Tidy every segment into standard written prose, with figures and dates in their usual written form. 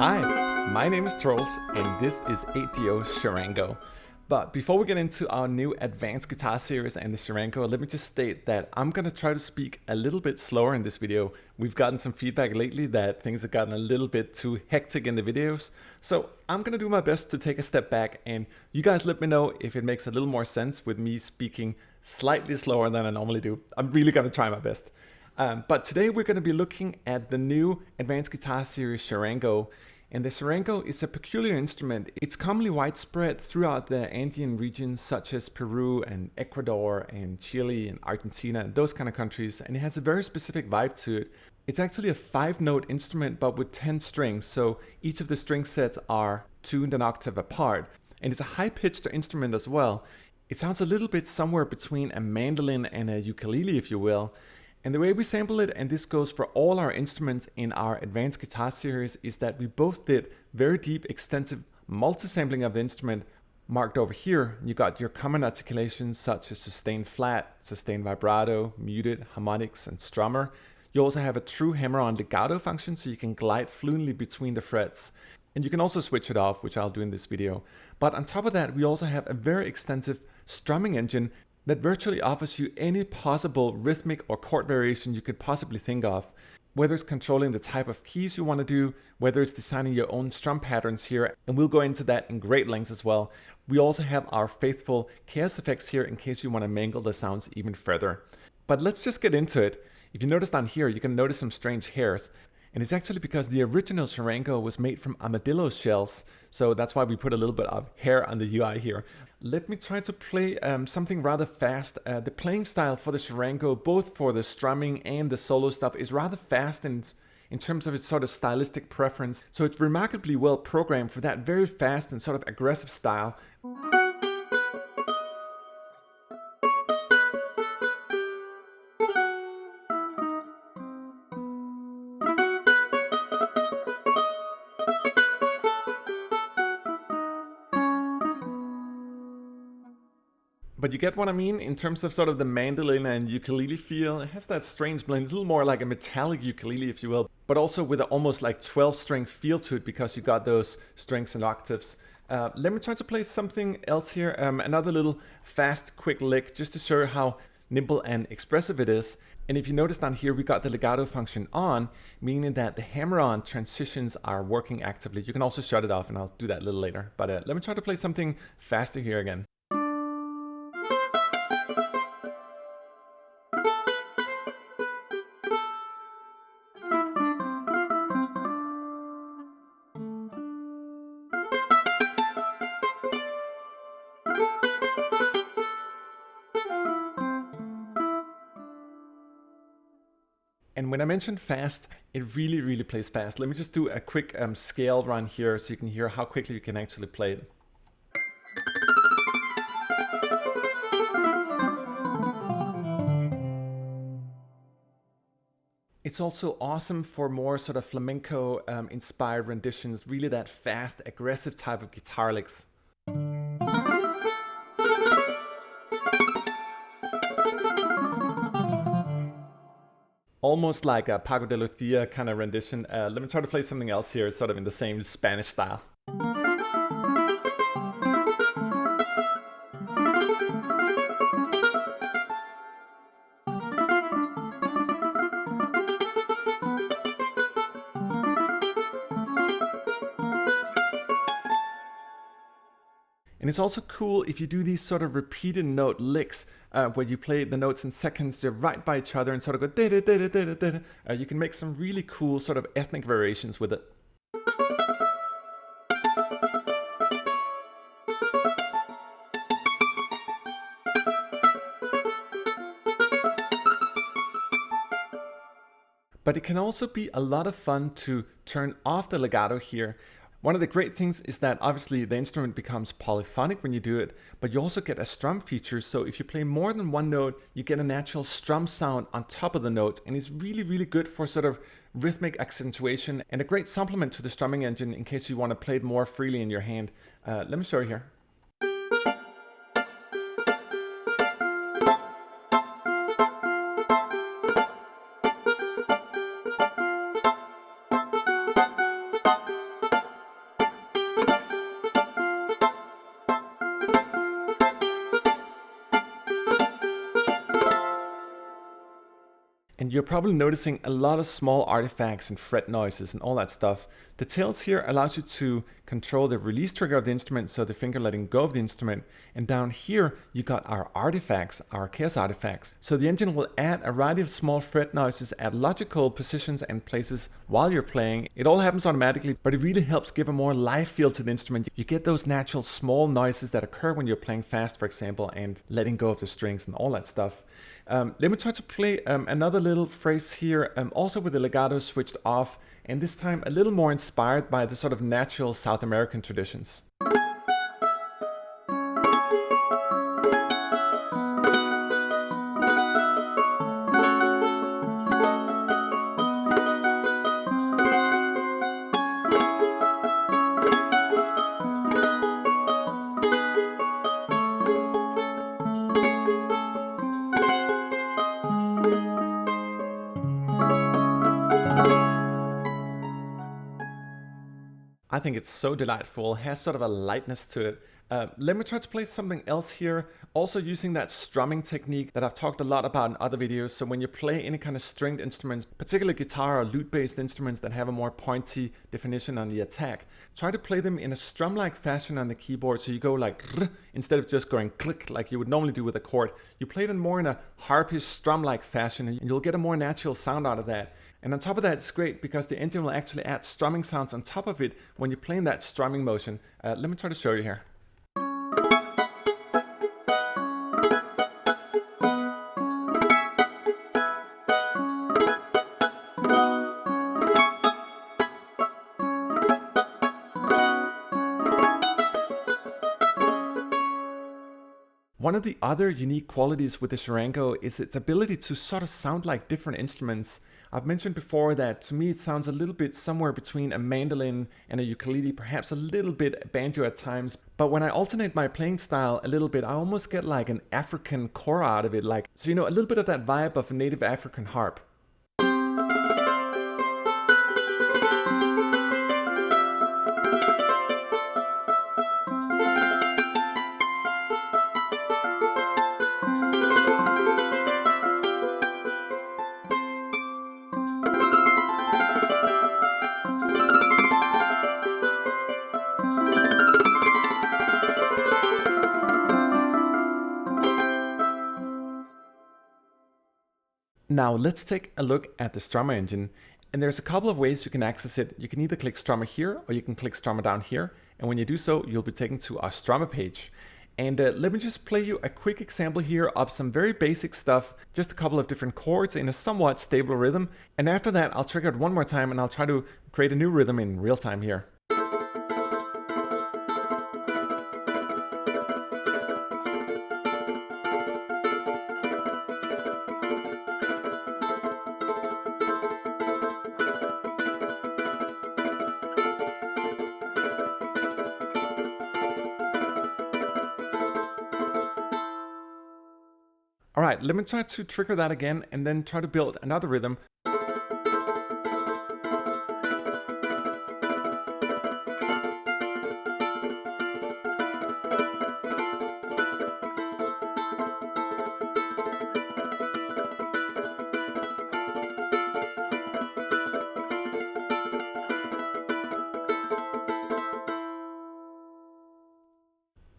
Hi, my name is Trolls and this is ADO Charango. But before we get into our new advanced guitar series and the Charango, let me just state that I'm going to try to speak a little bit slower in this video. We've gotten some feedback lately that things have gotten a little bit too hectic in the videos. So I'm going to do my best to take a step back and you guys let me know if it makes a little more sense with me speaking slightly slower than I normally do. I'm really going to try my best. But today we're going to be looking at the new advanced guitar series Charango. And the Charango is a peculiar instrument. It's commonly widespread throughout the Andean regions such as Peru and Ecuador and Chile and Argentina and those kind of countries. And it has a very specific vibe to it. It's actually a 5-note instrument but with 10 strings. So each of the string sets are tuned an octave apart. And it's a high-pitched instrument as well. It sounds a little bit somewhere between a mandolin and a ukulele, if you will. And the way we sample it, and this goes for all our instruments in our advanced guitar series, is that we both did very deep, extensive multi-sampling of the instrument. Marked over here, you got your common articulations such as sustained flat, sustained vibrato, muted, harmonics, and strummer. You also have a true Hammer-On Legato function, so you can glide fluently between the frets. And you can also switch it off, which I'll do in this video. But on top of that, we also have a very extensive strumming engine that virtually offers you any possible rhythmic or chord variation you could possibly think of. Whether it's controlling the type of keys you want to do, whether it's designing your own strum patterns here, and we'll go into that in great lengths as well. We also have our faithful chaos effects here in case you want to mangle the sounds even further. But let's just get into it. If you notice down here, you can notice some strange hairs. And it's actually because the original Charango was made from armadillo shells. So that's why we put a little bit of hair on the UI here. Let me try to play something rather fast. The playing style for the Charango, both for the strumming and the solo stuff, is rather fast in terms of its sort of stylistic preference. So it's remarkably well programmed for that very fast and sort of aggressive style. But you get what I mean in terms of sort of the mandolin and ukulele feel. It has that strange blend. It's a little more like a metallic ukulele, if you will, but also with an almost like 12-string feel to it because you got those strings and octaves. Let me try to play something else here. Another little fast, quick lick just to show you how nimble and expressive it is. And if you notice down here, we got the legato function on, meaning that the hammer-on transitions are working actively. You can also shut it off, and I'll do that a little later. But let me try to play something faster here again. And when I mentioned fast, it really plays fast. Let me just do a quick scale run here so you can hear how quickly you can actually play it. It's also awesome for more sort of flamenco inspired renditions, really that fast, aggressive type of guitar licks. Almost like a Paco de Lucia kind of rendition. Let me try to play something else here, sort of in the same Spanish style. And it's also cool if you do these sort of repeated note licks where you play the notes in seconds, they're right by each other and sort of go da da da da da da da. You can make some really cool sort of ethnic variations with it. But it can also be a lot of fun to turn off the legato here. One of the great things is that obviously the instrument becomes polyphonic when you do it, but you also get a strum feature. So if you play more than one note, you get a natural strum sound on top of the notes. And it's really good for sort of rhythmic accentuation and a great supplement to the strumming engine in case you want to play it more freely in your hand. Let me show you here. and you're probably noticing a lot of small artifacts and fret noises and all that stuff. The tails here allows you to control the release trigger of the instrument, so the finger letting go of the instrument. And down here, you got our artifacts, our chaos artifacts. So the engine will add a variety of small fret noises at logical positions and places while you're playing. It all happens automatically, but it really helps give a more live feel to the instrument. You get those natural small noises that occur when you're playing fast, for example, and letting go of the strings and all that stuff. Let me try to play another little phrase here, also with the legato switched off, and this time a little more inspired by the sort of natural South American traditions. I think it's so delightful, has sort of a lightness to it. Let me try to play something else here, also using that strumming technique that I've talked a lot about in other videos. So when you play any kind of stringed instruments, particularly guitar or lute-based instruments that have a more pointy definition on the attack, try to play them in a strum-like fashion on the keyboard. So you go like, instead of just going click like you would normally do with a chord, you play them more in a harpish strum-like fashion, and you'll get a more natural sound out of that. And on top of that, it's great because the engine will actually add strumming sounds on top of it when you're playing that strumming motion. Let me try to show you here. One of the other unique qualities with the Charango is its ability to sort of sound like different instruments. I've mentioned before that to me it sounds a little bit somewhere between a mandolin and a ukulele, perhaps a little bit banjo at times. But when I alternate my playing style a little bit, I almost get like an African kora out of it. So you know, a little bit of that vibe of a native African harp. Now let's take a look at the Struma engine, and there's a couple of ways you can access it. You can either click Struma here, or you can click Struma down here, and when you do so, you'll be taken to our Struma page. And let me just play you a quick example here of some very basic stuff, just a couple of different chords in a somewhat stable rhythm, and after that I'll trigger it one more time and I'll try to create a new rhythm in real time here. Alright, let me try to trigger that again and then try to build another rhythm.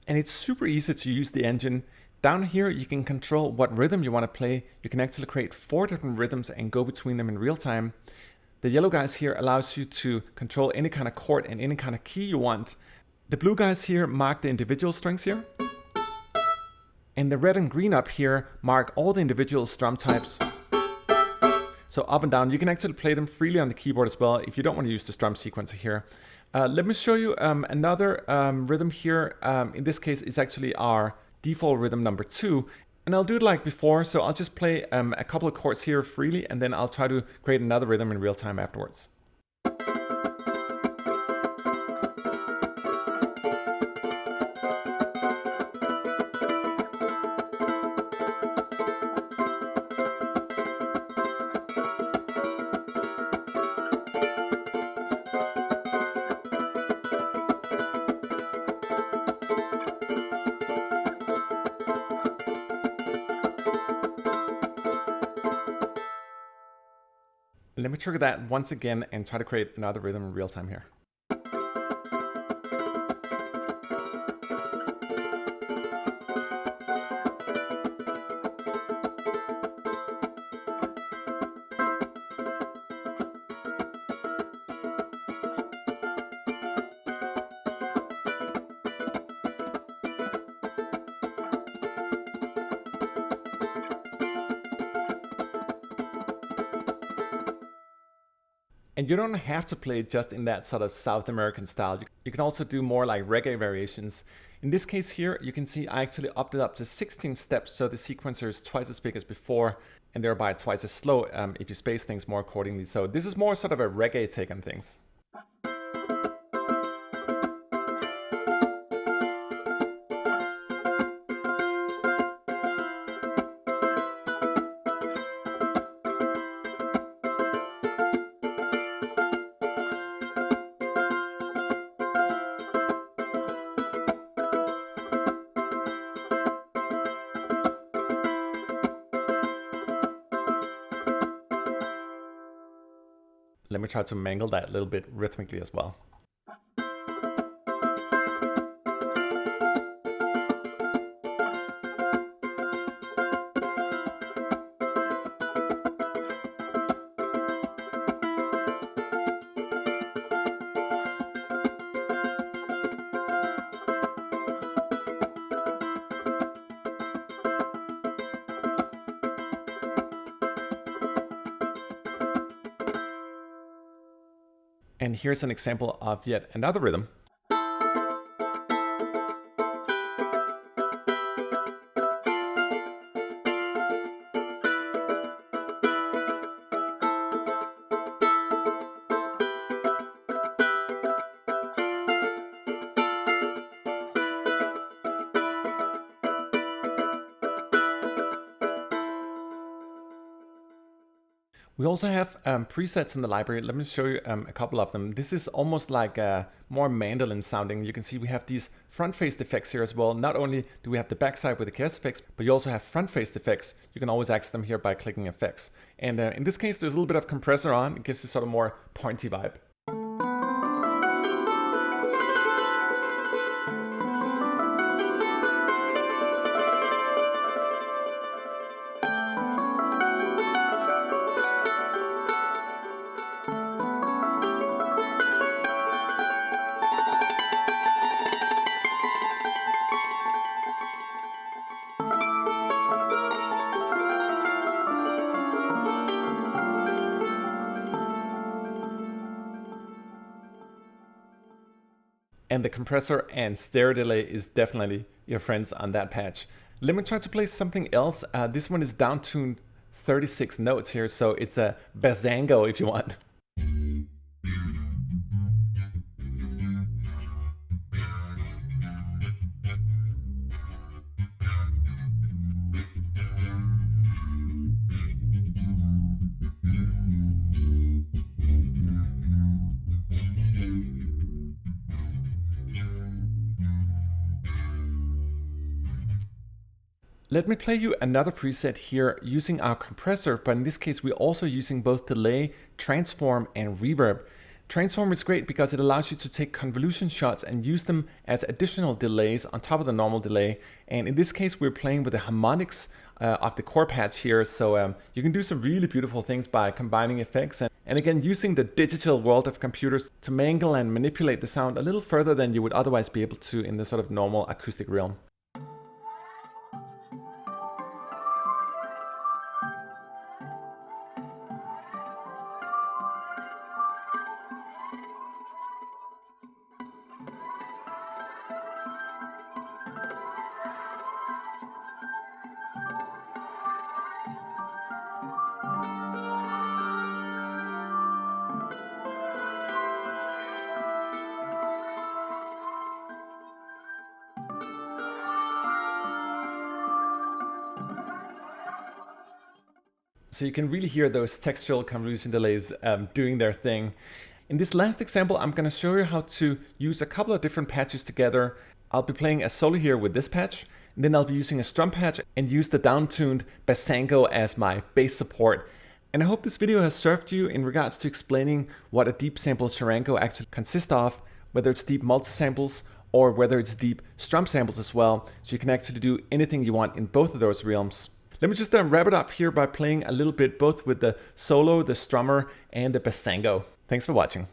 And it's super easy to use the engine. Down here, you can control what rhythm you want to play. You can actually create 4 different rhythms and go between them in real time. The yellow guys here allows you to control any kind of chord and any kind of key you want. The blue guys here mark the individual strings here. And the red and green up here mark all the individual strum types. So up and down, you can actually play them freely on the keyboard as well if you don't want to use the strum sequencer here. Let me show you another rhythm here. In this case, it's actually our default rhythm number 2, and I'll do it like before. So I'll just play a couple of chords here freely, and then I'll try to create another rhythm in real time afterwards. Let me trigger that once again and try to create another rhythm in real time here. And you don't have to play it just in that sort of South American style. You can also do more like reggae variations. In this case here, you can see I actually upped it up to 16 steps, so the sequencer is twice as big as before, and thereby twice as slow if you space things more accordingly. So this is more sort of a reggae take on things. Let me try to mangle that a little bit rhythmically as well. And here's an example of yet another rhythm. We also have presets in the library. Let me show you a couple of them. This is almost like a more mandolin sounding. You can see we have these front-faced effects here as well. Not only do we have the backside with the chaos effects, but you also have front-faced effects. You can always access them here by clicking effects. And in this case, there's a little bit of compressor on. It gives you sort of more pointy vibe. And the compressor and stereo delay is definitely your friends on that patch. Let me try to play something else. This one is down tuned 36 notes here, so it's a basango if you want. Let me play you another preset here using our compressor, but in this case we're also using both delay, transform, and reverb. Transform is great because it allows you to take convolution shots and use them as additional delays on top of the normal delay. And in this case we're playing with the harmonics of the core patch here, so you can do some really beautiful things by combining effects and again using the digital world of computers to mangle and manipulate the sound a little further than you would otherwise be able to in the sort of normal acoustic realm. So you can really hear those textual convolution delays doing their thing. In this last example, I'm going to show you how to use a couple of different patches together. I'll be playing a solo here with this patch, and then I'll be using a strum patch and use the down-tuned basango as my bass support. And I hope this video has served you in regards to explaining what a deep sample charango actually consists of, whether it's deep multi-samples or whether it's deep strum samples as well, so you can actually do anything you want in both of those realms. Let me just wrap it up here by playing a little bit both with the solo, the strummer, and the bassango. Thanks for watching.